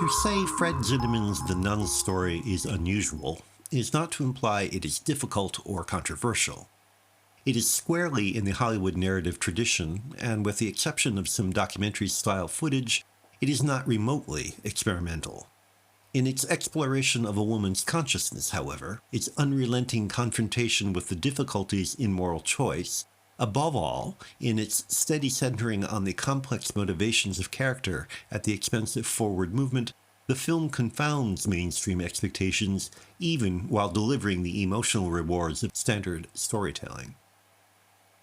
To say Fred Zinnemann's The Nun's story is unusual is not to imply it is difficult or controversial. It is squarely in the Hollywood narrative tradition, and with the exception of some documentary-style footage, it is not remotely experimental. In its exploration of a woman's consciousness, however, its unrelenting confrontation with the difficulties in moral choice, above all, in its steady centering on the complex motivations of character at the expense of forward movement, the film confounds mainstream expectations even while delivering the emotional rewards of standard storytelling.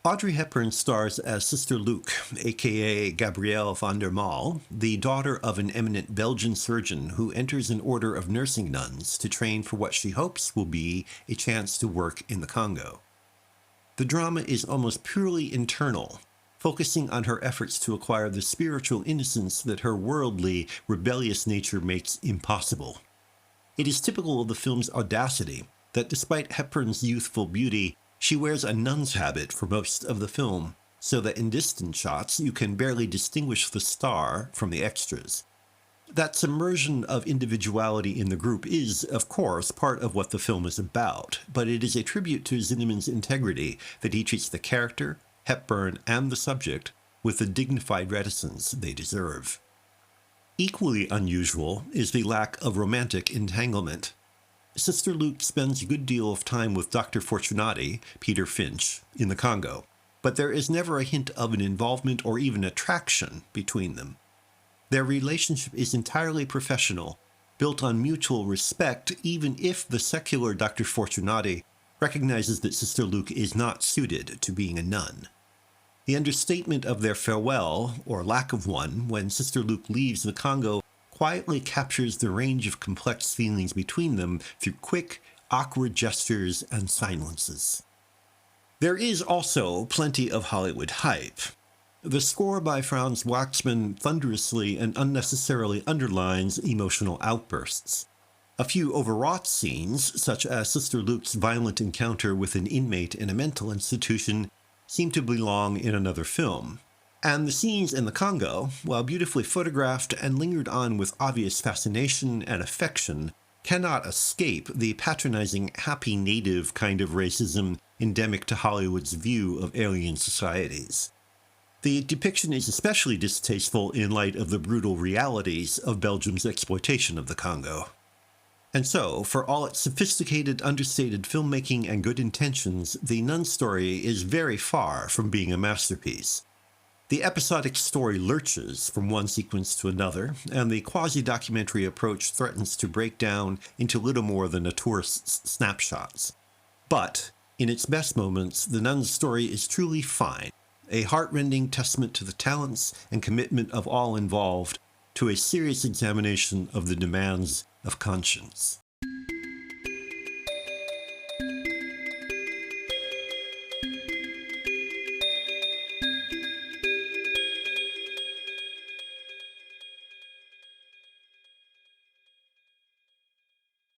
Audrey Hepburn stars as Sister Luke, aka Gabrielle van der Maal, the daughter of an eminent Belgian surgeon who enters an order of nursing nuns to train for what she hopes will be a chance to work in the Congo. The drama is almost purely internal, focusing on her efforts to acquire the spiritual innocence that her worldly, rebellious nature makes impossible. It is typical of the film's audacity that despite Hepburn's youthful beauty, she wears a nun's habit for most of the film, so that in distant shots you can barely distinguish the star from the extras. That submersion of individuality in the group is, of course, part of what the film is about, but it is a tribute to Zinnemann's integrity that he treats the character, Hepburn, and the subject with the dignified reticence they deserve. Equally unusual is the lack of romantic entanglement. Sister Luke spends a good deal of time with Dr. Fortunati, Peter Finch, in the Congo, but there is never a hint of an involvement or even attraction between them. Their relationship is entirely professional, built on mutual respect, even if the secular Dr. Fortunati recognizes that Sister Luke is not suited to being a nun. The understatement of their farewell, or lack of one, when Sister Luke leaves the Congo quietly captures the range of complex feelings between them through quick, awkward gestures and silences. There is also plenty of Hollywood hype. The score by Franz Waxman thunderously and unnecessarily underlines emotional outbursts. A few overwrought scenes, such as Sister Luke's violent encounter with an inmate in a mental institution, seem to belong in another film. And the scenes in the Congo, while beautifully photographed and lingered on with obvious fascination and affection, cannot escape the patronizing happy native kind of racism endemic to Hollywood's view of alien societies. The depiction is especially distasteful in light of the brutal realities of Belgium's exploitation of the Congo. And so, for all its sophisticated, understated filmmaking and good intentions, The Nun story is very far from being a masterpiece. The episodic story lurches from one sequence to another, and the quasi-documentary approach threatens to break down into little more than a tourist's snapshots. But, in its best moments, The Nun's story is truly fine, a heart-rending testament to the talents and commitment of all involved, to a serious examination of the demands of conscience.